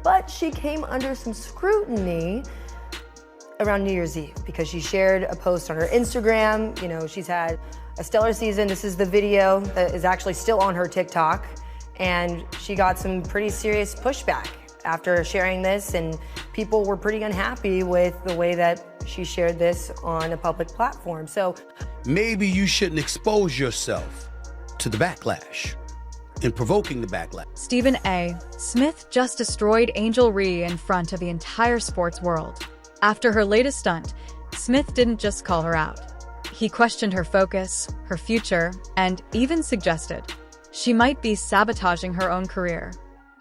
but she came under some scrutiny around New Year's Eve because she shared a post on her Instagram. You know, she's had a stellar season. This is the video that is actually still on her TikTok, and she got some pretty serious pushback after sharing this, and people were pretty unhappy with the way that she shared this on a public platform. So maybe you shouldn't expose yourself to the backlash and provoking the backlash. Stephen A. Smith just destroyed Angel Reese in front of the entire sports world. After her latest stunt, Smith didn't just call her out. He questioned her focus, her future, and even suggested she might be sabotaging her own career.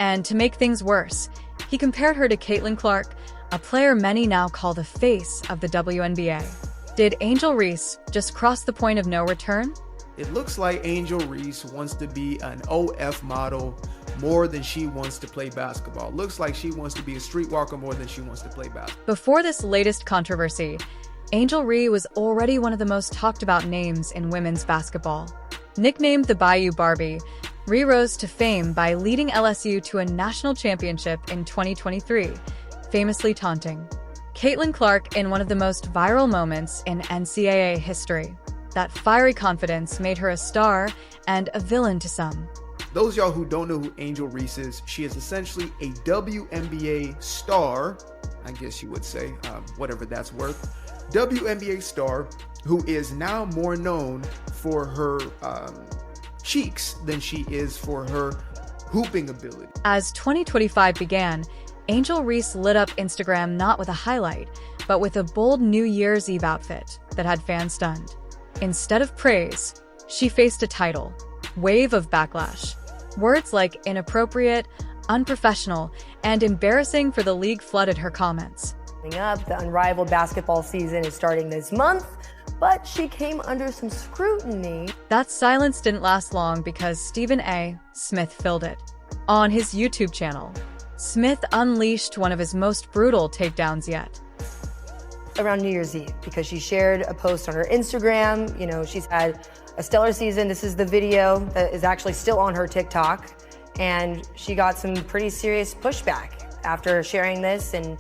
And to make things worse, he compared her to Caitlin Clark, a player many now call the face of the WNBA. Did Angel Reese just cross the point of no return? It looks like Angel Reese wants to be an OF model more than she wants to play basketball. Looks like she wants to be a streetwalker more than she wants to play basketball. Before this latest controversy, Angel Reese was already one of the most talked about names in women's basketball. Nicknamed the Bayou Barbie, Reese rose to fame by leading LSU to a national championship in 2023, famously taunting Caitlin Clark in one of the most viral moments in NCAA history. That fiery confidence made her a star and a villain to some. Those of y'all who don't know who Angel Reese is, she is essentially a WNBA star, I guess you would say, whatever that's worth. WNBA star who is now more known for her cheeks than she is for her hooping ability. As 2025 began, Angel Reese lit up Instagram not with a highlight, but with a bold New Year's Eve outfit that had fans stunned. Instead of praise, she faced a title, Wave of Backlash. Words like inappropriate, unprofessional, and embarrassing for the league flooded her comments. Coming up, the unrivaled basketball season is starting this month, but she came under some scrutiny. That silence didn't last long because Stephen A. Smith filled it. On his YouTube channel, Smith unleashed one of his most brutal takedowns yet. Around New Year's Eve because she shared a post on her Instagram. You know, she's had a stellar season. This is the video that is actually still on her TikTok, and she got some pretty serious pushback after sharing this, and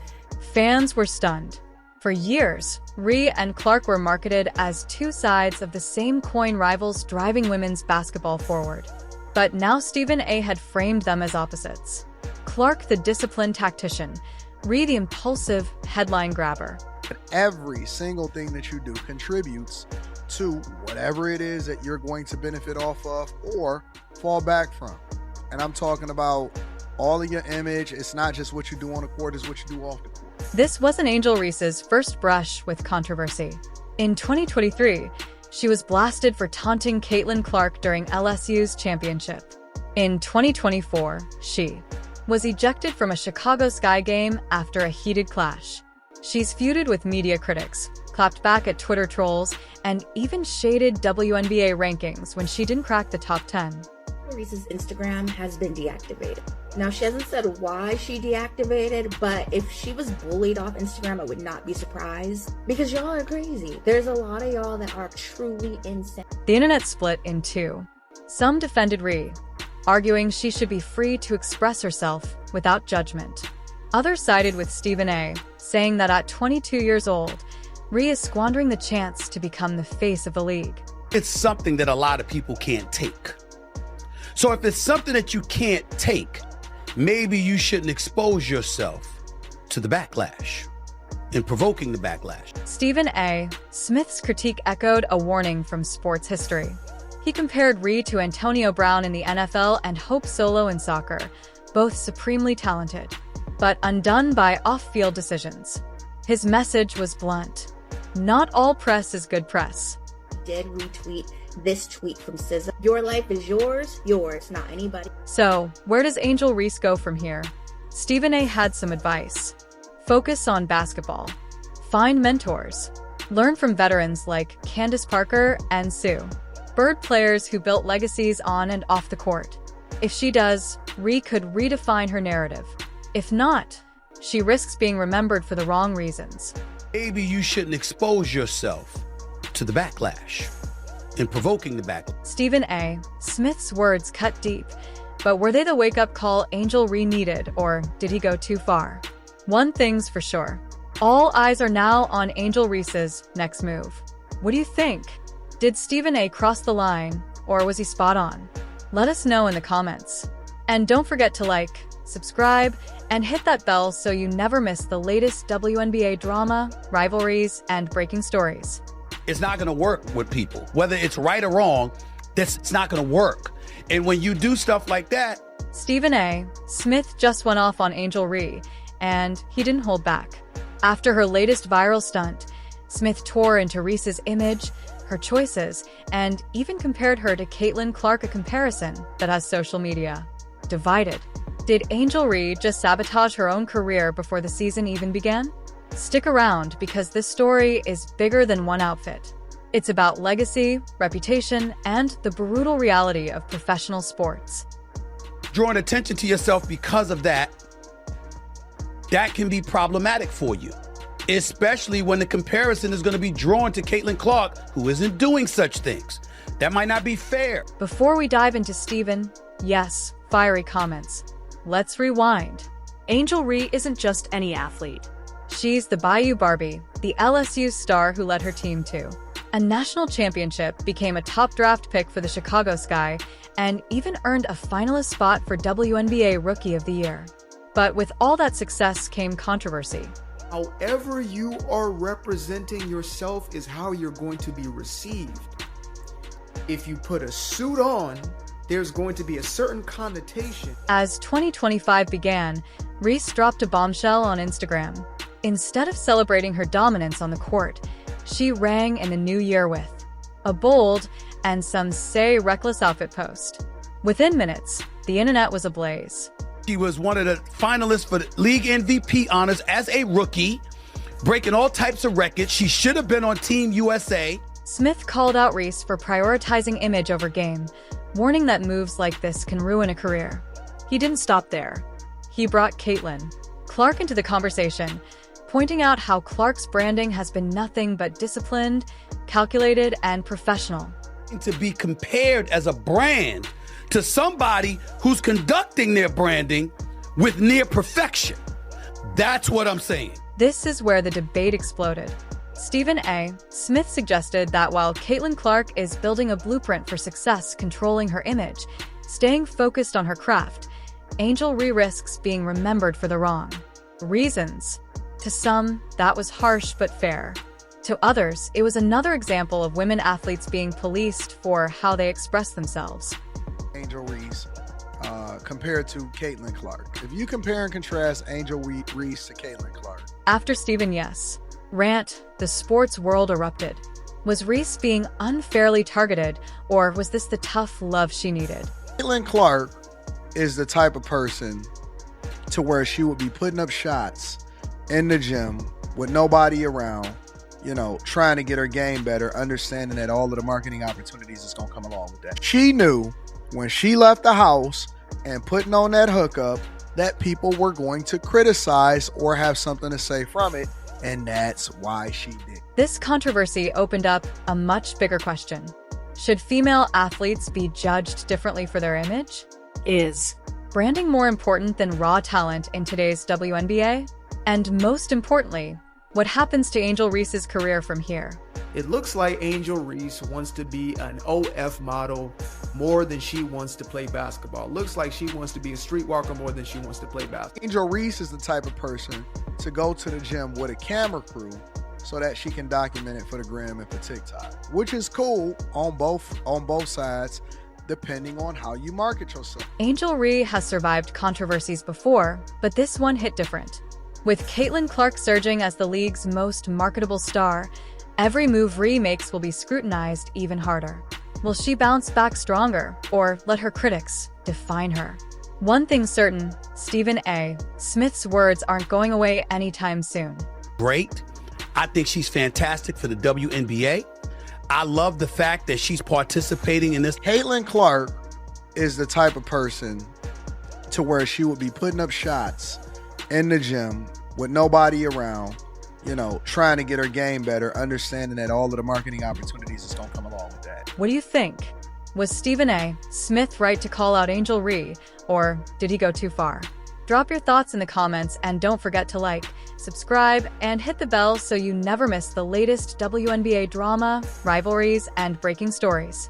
fans were stunned. For years, Reese and Clark were marketed as two sides of the same coin, rivals driving women's basketball forward. But now Stephen A. had framed them as opposites. Clark, the disciplined tactician, Reese, the impulsive headline grabber. Every single thing that you do contributes to whatever it is that you're going to benefit off of or fall back from. And I'm talking about all of your image. It's not just what you do on the court, it's what you do off the court. This wasn't Angel Reese's first brush with controversy. In 2023, she was blasted for taunting Caitlin Clark during LSU's championship. In 2024, she was ejected from a Chicago Sky game after a heated clash. She's feuded with media critics, clapped back at Twitter trolls, and even shaded WNBA rankings when she didn't crack the top 10. Reese's Instagram has been deactivated. Now, she hasn't said why she deactivated, but if she was bullied off Instagram, I would not be surprised because y'all are crazy. There's a lot of y'all that are truly insane. The internet split in two. Some defended Reese, arguing she should be free to express herself without judgment. Others sided with Stephen A., saying that at 22 years old, Reese is squandering the chance to become the face of the league. It's something that a lot of people can't take. So if it's something that you can't take, maybe you shouldn't expose yourself to the backlash and provoking the backlash. Stephen A. Smith's critique echoed a warning from sports history. He compared Reese to Antonio Brown in the NFL and Hope Solo in soccer, both supremely talented, but undone by off-field decisions. His message was blunt. Not all press is good press. Did retweet this tweet from SZA. Your life is yours, not anybody. So, where does Angel Reese go from here? Stephen A. had some advice. Focus on basketball. Find mentors. Learn from veterans like Candace Parker and Sue Bird, players who built legacies on and off the court. If she does, Reese could redefine her narrative. If not, she risks being remembered for the wrong reasons. Maybe you shouldn't expose yourself to the backlash and provoking the backlash. Stephen A. Smith's words cut deep, But were they the wake-up call Angel Reese needed, or did he go too far? One thing's for sure. All eyes are now on Angel Reese's next move. What do you think? Did Stephen A cross the line, or was he spot on? Let us know in the comments. And don't forget to like, subscribe, and hit that bell so you never miss the latest WNBA drama, rivalries, and breaking stories. It's not going to work with people. Whether it's right or wrong, it's not going to work. And when you do stuff like that, Stephen A. Smith just went off on Angel Reese, and he didn't hold back. After her latest viral stunt, Smith tore into Reese's image, her choices, and even compared her to Caitlin Clark, a comparison that has social media divided. Did Angel Reese just sabotage her own career before the season even began? Stick around, because this story is bigger than one outfit. It's about legacy, reputation, and the brutal reality of professional sports. drawing attention to yourself because of that can be problematic for you, especially when the comparison is going to be drawn to Caitlin Clark, who isn't doing such things. That might not be fair. Before we dive into Stephen, yes, fiery comments, let's rewind. Angel Reese isn't just any athlete. She's the Bayou Barbie, the LSU star who led her team to a national championship, became a top draft pick for the Chicago Sky, and even earned a finalist spot for WNBA Rookie of the Year. But with all that success came controversy. However you are representing yourself is how you're going to be received. If you put a suit on, there's going to be a certain connotation. As 2025 began, Reese dropped a bombshell on Instagram. Instead of celebrating her dominance on the court, she rang in the new year with a bold and some say reckless outfit post. Within minutes, the internet was ablaze. She was one of the finalists for the league MVP honors as a rookie, breaking all types of records. She should have been on Team USA. Smith called out Reese for prioritizing image over game, warning that moves like this can ruin a career. He didn't stop there. He brought Caitlin Clark into the conversation, pointing out how Clark's branding has been nothing but disciplined, calculated, and professional. To be compared as a brand to somebody who's conducting their branding with near perfection. That's what I'm saying. This is where the debate exploded. Stephen A. Smith suggested that while Caitlin Clark is building a blueprint for success, controlling her image, staying focused on her craft, Angel Reese risks being remembered for the wrong reasons. To some, that was harsh but fair. To others, it was another example of women athletes being policed for how they express themselves. Angel Reese compared to Caitlin Clark. If you compare and contrast Angel Reese to Caitlin Clark. After Stephen Yes rant, the sports world erupted. Was Reese being unfairly targeted, or was this the tough love she needed? Caitlin Clark is the type of person to where she would be putting up shots in the gym with nobody around, trying to get her game better, understanding that all of the marketing opportunities is going to come along with that. She knew when she left the house and putting on that hookup that people were going to criticize or have something to say from it, and that's why she did. This controversy opened up a much bigger question. Should female athletes be judged differently for their image? Is branding more important than raw talent in today's WNBA? And most importantly, what happens to Angel Reese's career from here? It looks like Angel Reese wants to be an OF model more than she wants to play basketball. Looks like she wants to be a streetwalker more than she wants to play basketball. Angel Reese is the type of person to go to the gym with a camera crew so that she can document it for the gram and for TikTok, which is cool on both sides, depending on how you market yourself. Angel Reese has survived controversies before, but this one hit different. With Caitlin Clark surging as the league's most marketable star, every move Reese makes will be scrutinized even harder. Will she bounce back stronger, or let her critics define her? One thing's certain, Stephen A. Smith's words aren't going away anytime soon. Great. I think she's fantastic for the WNBA. I love the fact that she's participating in this. Caitlin Clark is the type of person to where she would be putting up shots in the gym with nobody around, trying to get her game better, understanding that all of the marketing opportunities is going to come along with that. What do you think? Was Stephen A. Smith right to call out Angel Reese, or did he go too far? Drop your thoughts in the comments and don't forget to like, subscribe, and hit the bell so you never miss the latest WNBA drama, rivalries, and breaking stories.